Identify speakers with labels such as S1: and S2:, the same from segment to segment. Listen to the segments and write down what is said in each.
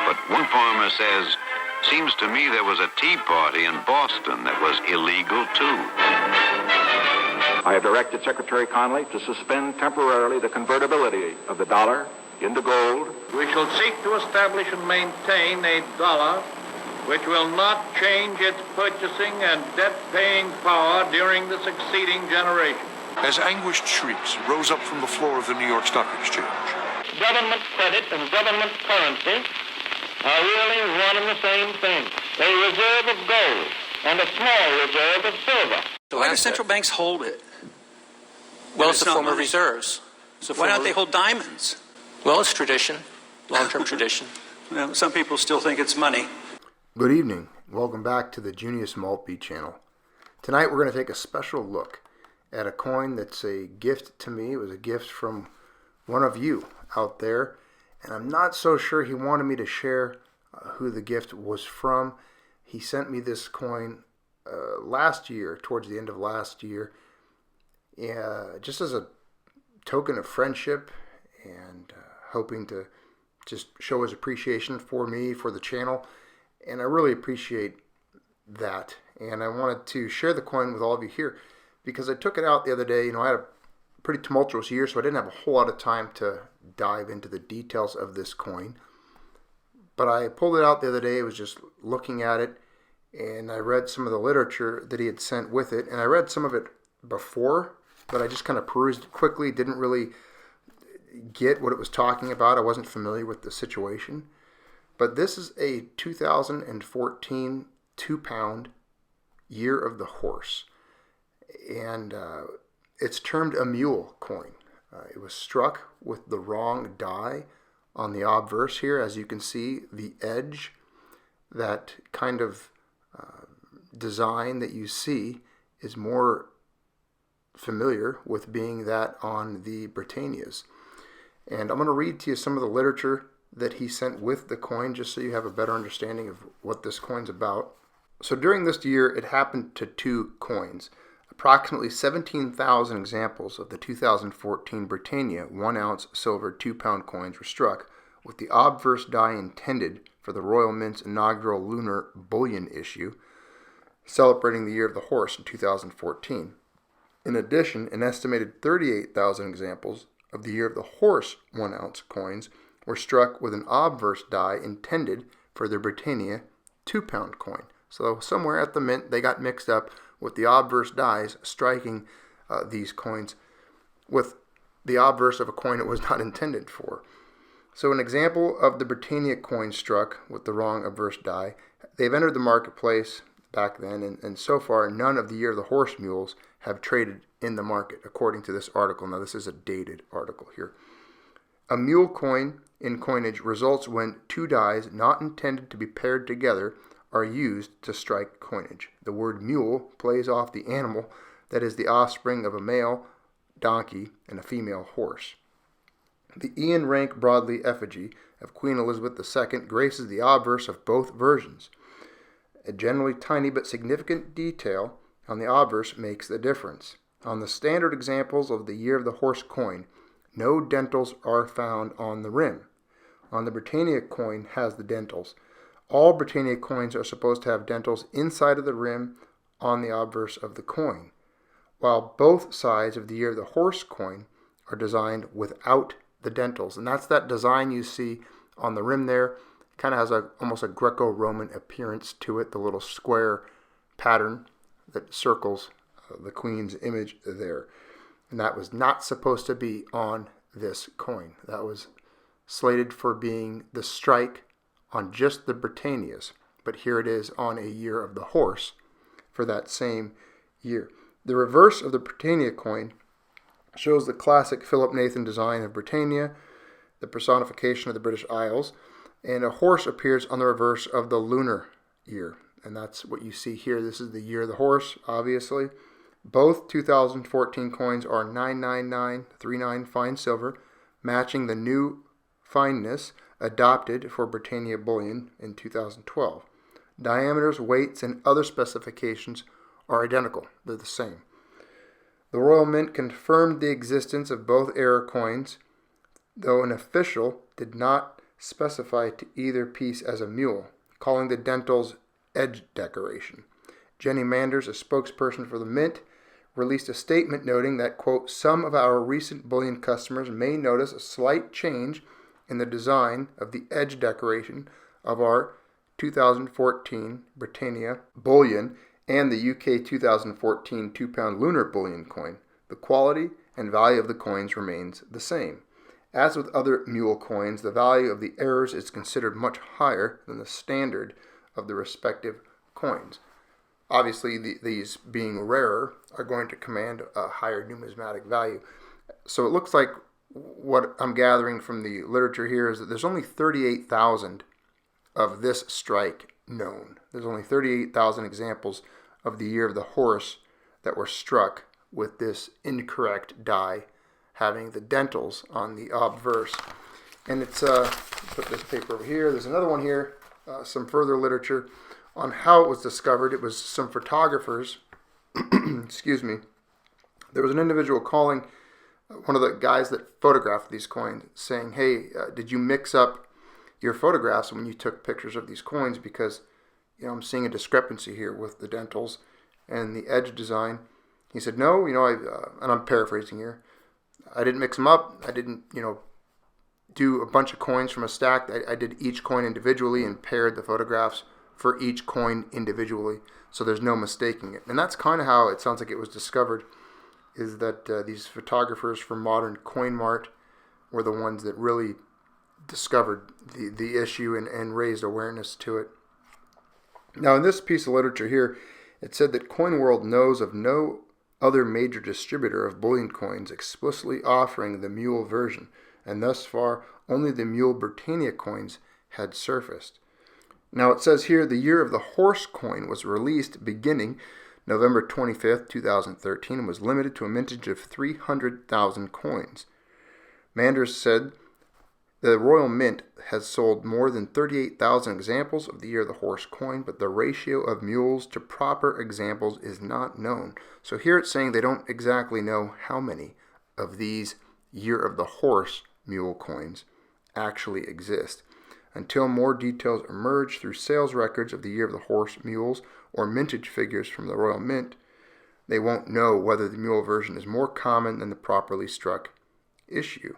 S1: But one farmer says, seems to me there was a tea party in Boston that was illegal too.
S2: I have directed Secretary Connally to suspend temporarily the convertibility of the dollar into gold.
S3: We shall seek to establish and maintain a dollar which will not change its purchasing and debt-paying power during the succeeding generation.
S4: As anguished shrieks rose up from the floor of the New York Stock Exchange.
S3: Government credit and government currency are really one and the same thing. A reserve of gold and a small reserve of silver.
S5: Why do central banks hold it?
S6: Well, it's a form of reserves.
S5: Why don't they hold diamonds?
S6: Well, it's tradition, long-term tradition.
S5: Well, some people still think it's money.
S7: Good evening. Welcome back to the Junius Maltby channel. Tonight we're going to take a special look at a coin that's a gift to me. It was a gift from one of you out there, and I'm not so sure he wanted me to share who the gift was from. He sent me this coin last year, towards the end of last year, just as a token of friendship and hoping to just show his appreciation for me, for the channel, and I really appreciate that. And I wanted to share the coin with all of you here because I took it out the other day. I had a pretty tumultuous year, so I didn't have a whole lot of time to dive into the details of this coin. But I pulled it out the other day. I was just looking at it, and I read some of the literature that he had sent with it, and I read some of it before, but I just kind of perused it quickly, didn't really get what it was talking about. I wasn't familiar with the situation. But this is a 2014 2-pound Year of the Horse, and it's termed a Mule coin. It was struck with the wrong die on the obverse here. As you can see, the edge, that kind of design that you see is more familiar with being that on the Britannias. And I'm going to read to you some of the literature that he sent with the coin, just so you have a better understanding of what this coin's about. So during this year, it happened to two coins. Approximately 17,000 examples of the 2014 Britannia 1-ounce silver 2-pound coins were struck with the obverse die intended for the Royal Mint's inaugural lunar bullion issue, celebrating the Year of the Horse in 2014. In addition, an estimated 38,000 examples of the Year of the Horse 1-ounce coins were struck with an obverse die intended for the Britannia 2-pound coin. So somewhere at the mint, they got mixed up with the obverse dies striking these coins with the obverse of a coin it was not intended for. So an example of the Britannia coin struck with the wrong obverse die, they've entered the marketplace back then, and so far none of the Year of the Horse mules have traded in the market, according to this article. Now this is a dated article here. A mule coin in coinage results when two dies not intended to be paired together are used to strike coinage. The word mule plays off the animal that is the offspring of a male donkey and a female horse. The Ian Rank Broadley effigy of Queen Elizabeth II graces the obverse of both versions. A generally tiny but significant detail on the obverse makes the difference. On the standard examples of the Year of the Horse coin, no dentals are found on the rim. On the Britannia coin has the dentals. All Britannia coins are supposed to have dentals inside of the rim on the obverse of the coin, while both sides of the Year of the Horse coin are designed without the dentals. And that's that design you see on the rim there. Kind of has almost a Greco-Roman appearance to it, the little square pattern that circles the Queen's image there. And that was not supposed to be on this coin. That was slated for being the strike on just the Britannias. But here it is on a Year of the Horse for that same year. The reverse of the Britannia coin shows the classic Philip Nathan design of Britannia, the personification of the British Isles, and a horse appears on the reverse of the lunar year. And that's what you see here. This is the Year of the Horse, obviously. Both 2014 coins are 99939 fine silver, matching the new fineness adopted for Britannia bullion in 2012. Diameters, weights, and other specifications are identical. They're the same. The Royal Mint confirmed the existence of both error coins, though an official did not specify to either piece as a mule, calling the dentals edge decoration. Jenny Manders, a spokesperson for the Mint, released a statement noting that, quote, some of our recent bullion customers may notice a slight change in the design of the edge decoration of our 2014 Britannia bullion and the UK 2014 £2 lunar bullion coin. The quality and value of the coins remains the same. As with other mule coins, the value of the errors is considered much higher than the standard of the respective coins. Obviously, these being rarer are going to command a higher numismatic value. So it looks like what I'm gathering from the literature here is that there's only 38,000 of this strike known. There's only 38,000 examples of the year of the horse that were struck with this incorrect die having the dentals on the obverse. And it's, put this paper over here. There's another one here, some further literature on how it was discovered. It was some photographers, excuse me. There was an individual calling one of the guys that photographed these coins saying, hey, did you mix up your photographs when you took pictures of these coins? Because, I'm seeing a discrepancy here with the dentals and the edge design. He said, no, and I'm paraphrasing here, I didn't mix them up. I didn't, do a bunch of coins from a stack. I did each coin individually and paired the photographs for each coin individually, so there's no mistaking it. And that's kind of how it sounds like it was discovered, is that these photographers from Modern Coin Mart were the ones that really discovered the issue and raised awareness to it. Now, in this piece of literature here, it said that Coin World knows of no other major distributor of bullion coins explicitly offering the Mule version, and thus far only the Mule Britannia coins had surfaced. Now it says here the year of the horse coin was released beginning November 25th, 2013 and was limited to a mintage of 300,000 coins. Manders said the Royal Mint has sold more than 38,000 examples of the year of the horse coin, but the ratio of mules to proper examples is not known. So here it's saying they don't exactly know how many of these year of the horse mule coins actually exist. Until more details emerge through sales records of the year of the horse mules or mintage figures from the Royal Mint, they won't know whether the mule version is more common than the properly struck issue.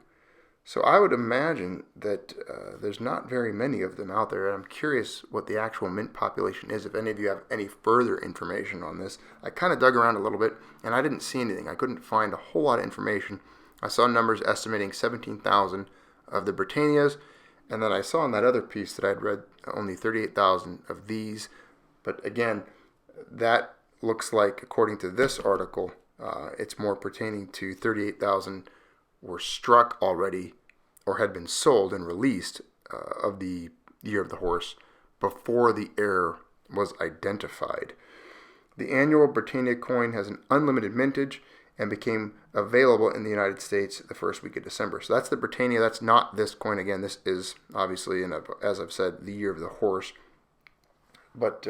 S7: So I would imagine that there's not very many of them out there, and I'm curious what the actual mint population is. If any of you have any further information on this, I kind of dug around a little bit, and I didn't see anything. I couldn't find a whole lot of information. I saw numbers estimating 17,000 of the Britannias, and then I saw in that other piece that I'd read only 38,000 of these. But again, that looks like, according to this article, it's more pertaining to 38,000 were struck already or had been sold and released of the year of the horse before the error was identified. The annual Britannia coin has an unlimited mintage and became available in the United States the first week of December. So that's the Britannia. That's not this coin again. This is obviously, as I've said, the year of the horse. But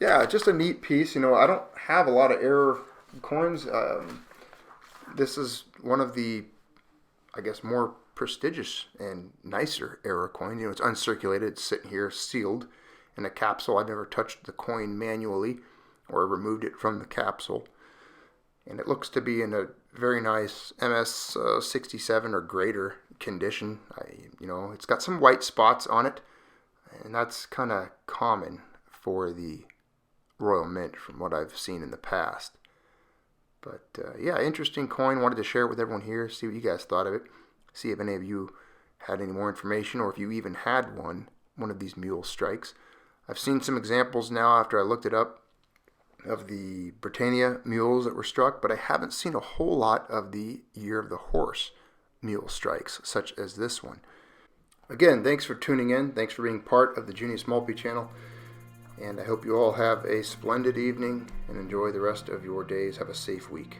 S7: yeah, just a neat piece. I don't have a lot of error coins. This is one of the, I guess, more prestigious and nicer error coin. It's uncirculated. It's sitting here sealed in a capsule. I've never touched the coin manually or removed it from the capsule. And it looks to be in a very nice MS 67 or greater condition. It's got some white spots on it, and that's kind of common for the Royal Mint from what I've seen in the past. But yeah, interesting coin. Wanted to share it with everyone here, see what you guys thought of it, see if any of you had any more information or if you even had one of these mule strikes. I've seen some examples now after I looked it up of the Britannia mules that were struck, but I haven't seen a whole lot of the year of the horse mule strikes, such as this one. Again, thanks for tuning in. Thanks for being part of the Junius Maltby channel. And I hope you all have a splendid evening and enjoy the rest of your days. Have a safe week.